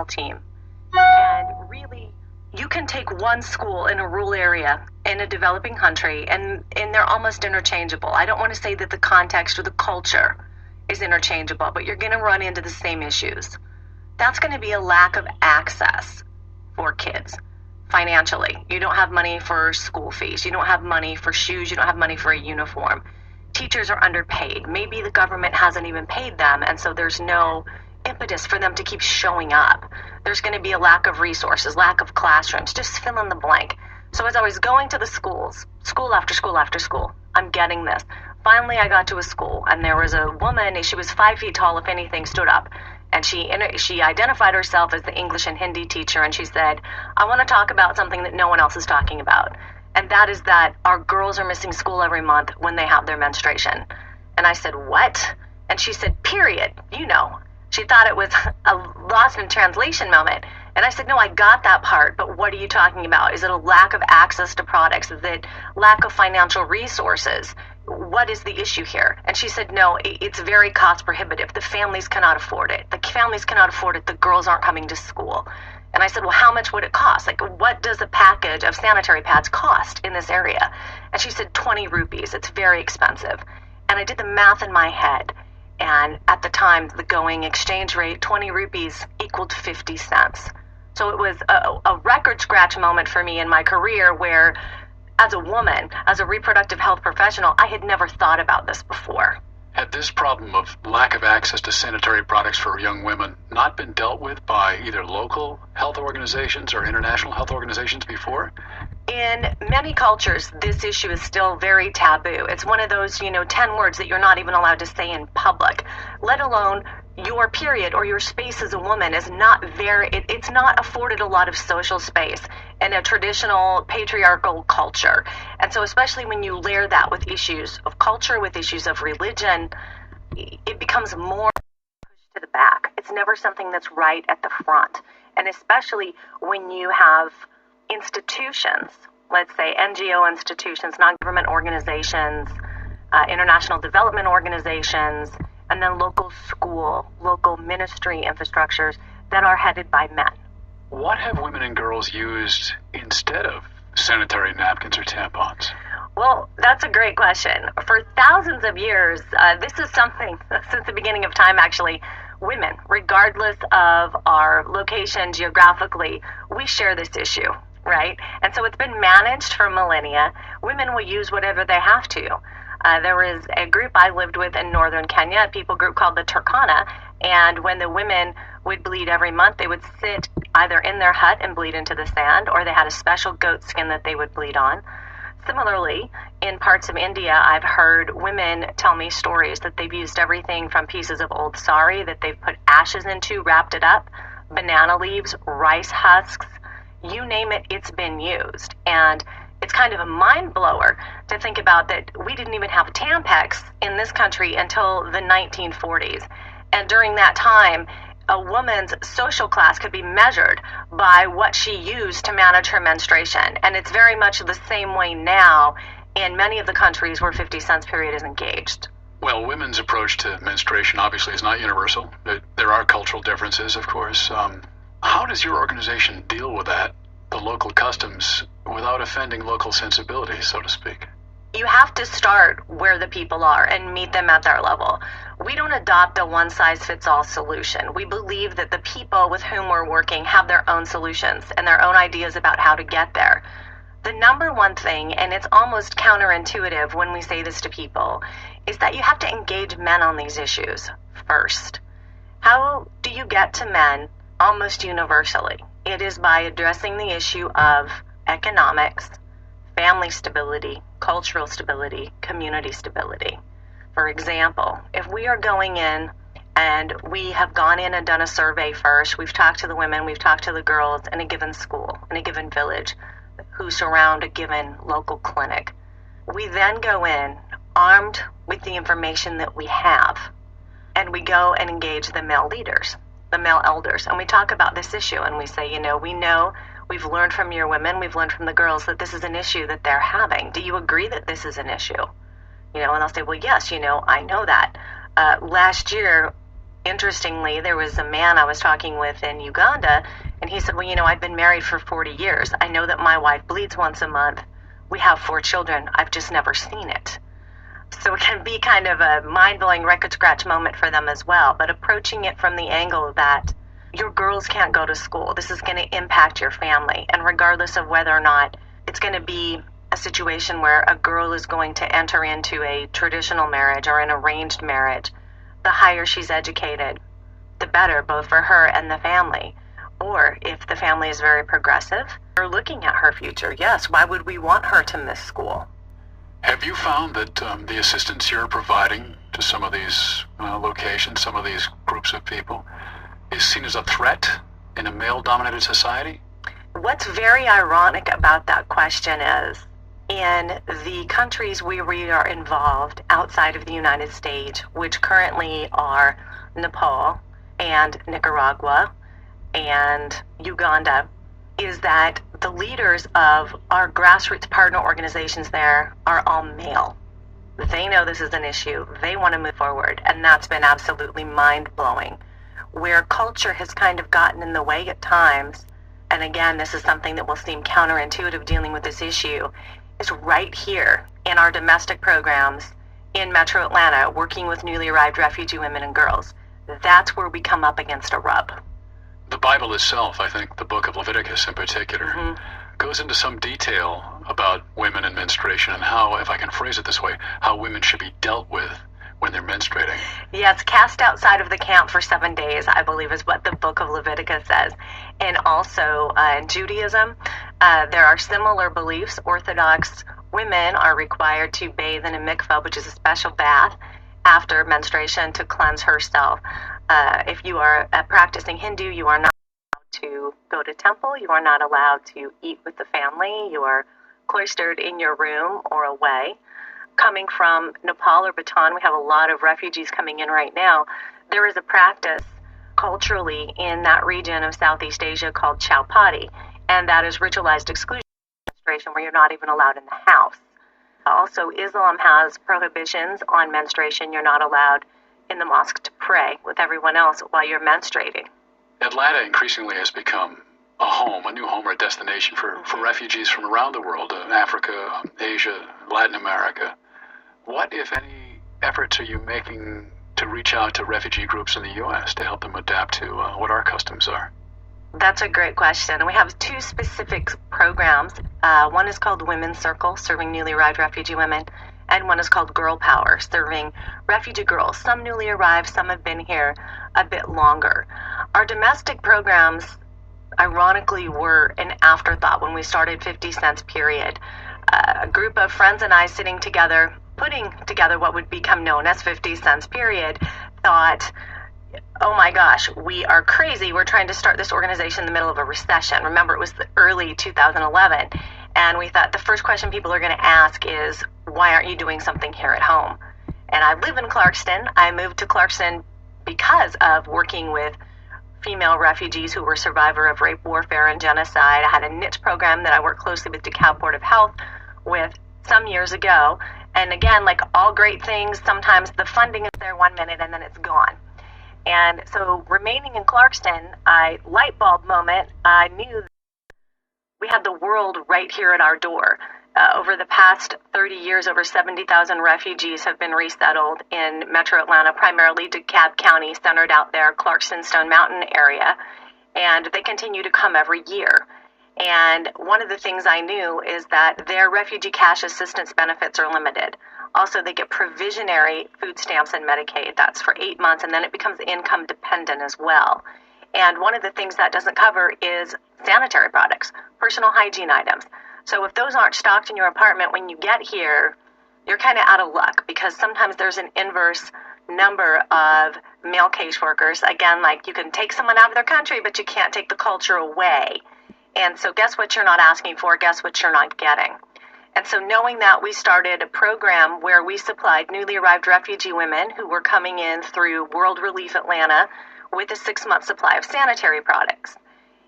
team. And really, you can take one school in a rural area in a developing country, and they're almost interchangeable. I don't want to say that the context or the culture is interchangeable, but you're going to run into the same issues. That's going to be a lack of access for kids financially. You don't have money for school fees. You don't have money for shoes. You don't have money for a uniform. Teachers are underpaid. Maybe the government hasn't even paid them, and so there's no impetus for them to keep showing up. There's going to be a lack of resources, lack of classrooms. Just fill in the blank. So as I was going to the schools, school after school after school, I'm getting this. Finally, I got to a school, and there was a woman. She was 5 feet tall, if anything, stood up. And she identified herself as the English and Hindi teacher, and she said, I want to talk about something that no one else is talking about. And that is that our girls are missing school every month when they have their menstruation. And I said, what? And she said, period. You know. She thought it was a lost in translation moment. And I said, no, I got that part, but what are you talking about? Is it a lack of access to products? Is it lack of financial resources? What is the issue here? And she said, no, it's very cost prohibitive. The families cannot afford it. The families cannot afford it. The girls aren't coming to school. And I said, well, how much would it cost? Like, what does a package of sanitary pads cost in this area? And she said, 20 rupees. It's very expensive. And I did the math in my head. And at the time, the going exchange rate, 20 rupees equaled 50 cents. So it was a record scratch moment for me in my career where, as a woman, as a reproductive health professional, I had never thought about this before. Had this problem of lack of access to sanitary products for young women not been dealt with by either local health organizations or international health organizations before? In many cultures, this issue is still very taboo. It's one of those, 10 words that you're not even allowed to say in public, let alone your period or your space as a woman is not it's not afforded a lot of social space in a traditional patriarchal culture. And so especially when you layer that with issues of culture, with issues of religion, it becomes more pushed to the back. It's never something that's right at the front. And especially when you have institutions, let's say NGO institutions, non-government organizations, international development organizations, and then local school, local ministry infrastructures that are headed by men. What have women and girls used instead of sanitary napkins or tampons? Well, that's a great question. For thousands of years, this is something, since the beginning of time actually, women, regardless of our location geographically, we share this issue, right? And so it's been managed for millennia. Women will use whatever they have to. There was a group I lived with in northern Kenya, a people group called the Turkana, and when the women would bleed every month, they would sit either in their hut and bleed into the sand, or they had a special goat skin that they would bleed on. Similarly, in parts of India, I've heard women tell me stories that they've used everything from pieces of old sari that they've put ashes into, wrapped it up, banana leaves, rice husks, you name it, it's been used. And it's kind of a mind blower to think about that we didn't even have Tampax in this country until the 1940s. And during that time, a woman's social class could be measured by what she used to manage her menstruation. And it's very much the same way now in many of the countries where 50 cents period is engaged. Well, women's approach to menstruation obviously is not universal. There are cultural differences, of course. How does your organization deal with that, the local customs, without offending local sensibilities, so to speak? You have to start where the people are and meet them at their level. We don't adopt a one-size-fits-all solution. We believe that the people with whom we're working have their own solutions and their own ideas about how to get there. The number one thing, and it's almost counterintuitive when we say this to people, is that you have to engage men on these issues first. How do you get to men almost universally? It is by addressing the issue of economics, family stability, cultural stability, community stability. For example, if we are going in and we have gone in and done a survey first, we've talked to the women, we've talked to the girls in a given school, in a given village, who surround a given local clinic. We then go in armed with the information that we have, and we go and engage the male leaders, the male elders, and we talk about this issue, and we say, we know we've learned from your women, we've learned from the girls that this is an issue that they're having. Do you agree that this is an issue? And they'll say, well, yes, I know that. Last year Interestingly, there was a man I was talking with in Uganda, and he said, well, I've been married for 40 years. I know that my wife bleeds once a month. We have 4 children. I've just never seen it. So it can be kind of a mind-blowing record scratch moment for them as well, but approaching it from the angle that your girls can't go to school. This is going to impact your family. And regardless of whether or not it's going to be a situation where a girl is going to enter into a traditional marriage or an arranged marriage, the higher she's educated, the better, both for her and the family. Or if the family is very progressive, they're looking at her future. Yes, why would we want her to miss school? Have you found that the assistance you're providing to some of these locations, some of these groups of people, is seen as a threat in a male-dominated society? What's very ironic about that question is, in the countries where we are involved outside of the United States, which currently are Nepal and Nicaragua and Uganda, is that the leaders of our grassroots partner organizations there are all male. They know this is an issue. They want to move forward, and that's been absolutely mind-blowing. Where culture has kind of gotten in the way at times, and again, this is something that will seem counterintuitive dealing with this issue, is right here in our domestic programs in Metro Atlanta, working with newly arrived refugee women and girls. That's where we come up against a rub. The Bible itself, I think the book of Leviticus in particular, goes into some detail about women and menstruation and how, if I can phrase it this way, how women should be dealt with when they're menstruating. Yes, cast outside of the camp for 7 days, I believe is what the book of Leviticus says. And also in Judaism, there are similar beliefs. Orthodox women are required to bathe in a mikvah, which is a special bath, after menstruation to cleanse herself. If you are a practicing Hindu, you are not allowed to go to temple. You are not allowed to eat with the family. You are cloistered in your room or away. Coming from Nepal or Bhutan, we have a lot of refugees coming in right now. There is a practice culturally in that region of Southeast Asia called chowpatty, and that is ritualized exclusion menstruation, where you're not even allowed in the house. Also, Islam has prohibitions on menstruation. You're not allowed in the mosque to pray with everyone else while you're menstruating. Atlanta increasingly has become a home, a new home or a destination for refugees from around the world, Africa, Asia, Latin America. What, if any, efforts are you making to reach out to refugee groups in the U.S. to help them adapt to what our customs are? That's a great question. We have 2 specific programs. One is called Women's Circle, serving newly arrived refugee women, and one is called Girl Power, serving refugee girls. Some newly arrived, some have been here a bit longer. Our domestic programs, ironically, were an afterthought when we started 50 Cents Period. A group of friends and I sitting together, putting together what would become known as 50 Cents Period, thought, oh my gosh, we are crazy. We're trying to start this organization in the middle of a recession. Remember, it was the early 2011. And we thought the first question people are going to ask is, why aren't you doing something here at home? And I live in Clarkston. I moved to Clarkston because of working with female refugees who were survivor of rape, warfare, and genocide. I had a niche program that I worked closely with DeKalb Board of Health with some years ago. And again, like all great things, sometimes the funding is there 1 minute and then it's gone. And so remaining in Clarkston, light bulb moment, I knew we had the world right here at our door. Over the past 30 years, over 70,000 refugees have been resettled in Metro Atlanta, primarily DeKalb County, centered out there, Clarkston, Stone Mountain area, and they continue to come every year. And one of the things I knew is that their refugee cash assistance benefits are limited. Also, they get provisionary food stamps and Medicaid. That's for 8 months, and then it becomes income dependent as well. And one of the things that doesn't cover is sanitary products, personal hygiene items. So if those aren't stocked in your apartment when you get here, you're kind of out of luck, because sometimes there's an inverse number of male caseworkers. Again, like you can take someone out of their country, but you can't take the culture away. And so guess what you're not asking for? Guess what you're not getting? And so knowing that, we started a program where we supplied newly arrived refugee women who were coming in through World Relief Atlanta with a 6-month supply of sanitary products.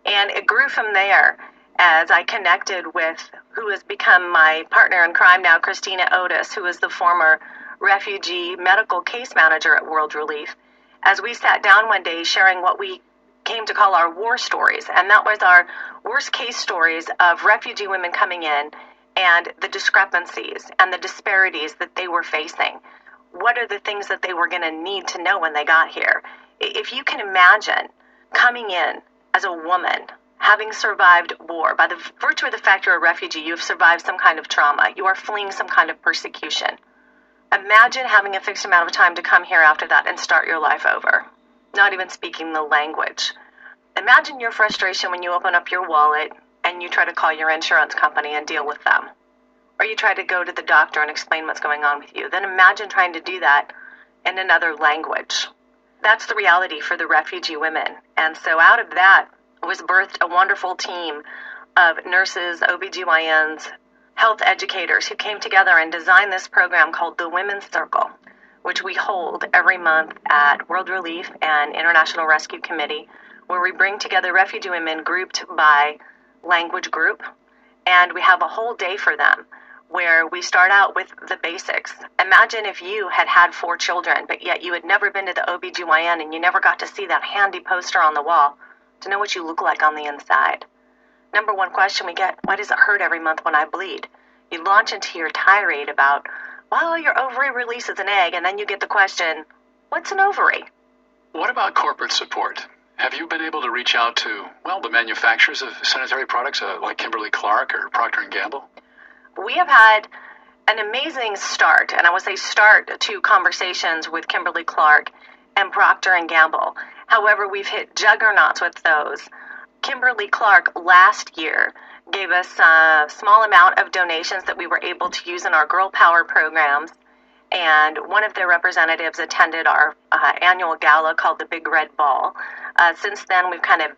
And it grew from there as I connected with who has become my partner in crime now, Christina Otis, who is the former refugee medical case manager at World Relief. as we sat down one day sharing what we came to call our war stories. And that was our worst case stories of refugee women coming in and the discrepancies and the disparities that they were facing. What are the things that they were going to need to know when they got here? If you can imagine coming in as a woman, having survived war, by the virtue of the fact you're a refugee, you have survived some kind of trauma. You are fleeing some kind of persecution. Imagine having a fixed amount of time to come here after that and start your life over, not even speaking the language. Imagine your frustration when you open up your wallet and you try to call your insurance company and deal with them. Or you try to go to the doctor and explain what's going on with you. Then imagine trying to do that in another language. That's the reality for the refugee women. And so out of that was birthed a wonderful team of nurses, OBGYNs, health educators who came together and designed this program called the Women's Circle, which we hold every month at World Relief and International Rescue Committee, where we bring together refugee women grouped by language group, and we have a whole day for them where we start out with the basics. Imagine if you had had 4 children, but yet you had never been to the OBGYN and you never got to see that handy poster on the wall to know what you look like on the inside. Number one question we get, why does it hurt every month when I bleed? You launch into your tirade about, well, your ovary releases an egg, and then you get the question, what's an ovary? What about corporate support? Have you been able to reach out to, well, the manufacturers of sanitary products like Kimberly-Clark or Procter & Gamble? We have had an amazing start, and I would say start to conversations with Kimberly-Clark and Procter & Gamble. However, we've hit juggernauts with those. Kimberly-Clark last year gave us a small amount of donations that we were able to use in our Girl Power programs, and one of their representatives attended our annual gala called the Big Red Ball. Since then, we've kind of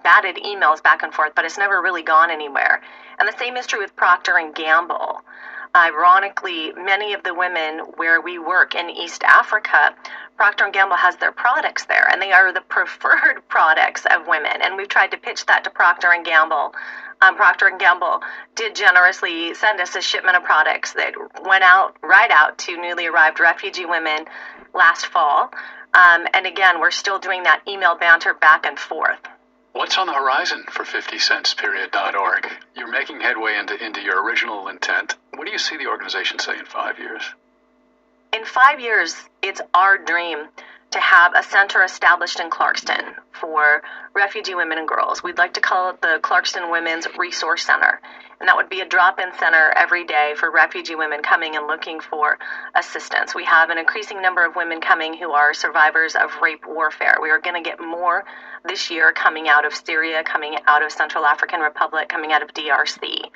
batted emails back and forth, but it's never really gone anywhere. And the same is true with Procter & Gamble. Ironically, many of the women where we work in East Africa, Procter & Gamble has their products there, and they are the preferred products of women. And we've tried to pitch that to Procter & Gamble. Procter & Gamble did generously send us a shipment of products that went right out to newly arrived refugee women last fall. And again, we're still doing that email banter back and forth. What's on the horizon for 50centsperiod.org? You're making headway into your original intent. What do you see the organization say in 5 years? In 5 years, it's our dream to have a center established in Clarkston for refugee women and girls. We'd like to call it the Clarkston Women's Resource Center. And that would be a drop-in center every day for refugee women coming and looking for assistance. We have an increasing number of women coming who are survivors of rape warfare. We are going to get more this year coming out of Syria, coming out of Central African Republic, coming out of DRC.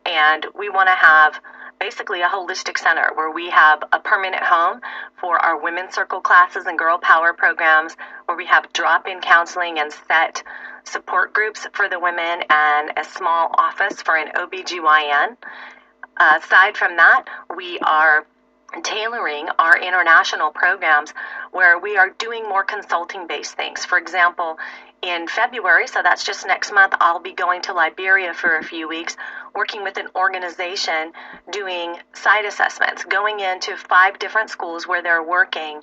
And we want to have basically a holistic center where we have a permanent home for our women's circle classes and girl power programs, where we have drop-in counseling and set support groups for the women, and a small office for an OBGYN. Aside from that, we are tailoring our international programs where we are doing more consulting-based things. For example, in February, so that's just next month, I'll be going to Liberia for a few weeks, working with an organization doing site assessments, going into 5 different schools where they're working,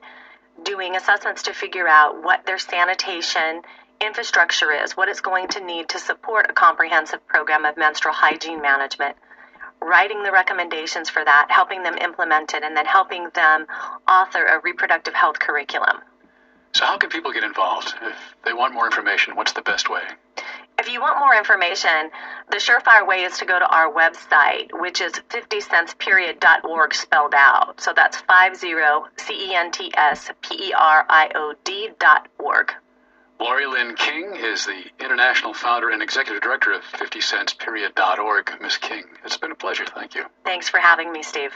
doing assessments to figure out what their sanitation infrastructure is, what it's going to need to support a comprehensive program of menstrual hygiene management, writing the recommendations for that, helping them implement it, and then helping them author a reproductive health curriculum. So how can people get involved? If they want more information, what's the best way? If you want more information, the surefire way is to go to our website, which is 50centsperiod.org spelled out. So that's 50centsperiod.org. Lorrie Lynn King is the international founder and executive director of 50centsperiod.org. Ms. King, it's been a pleasure. Thank you. Thanks for having me, Steve.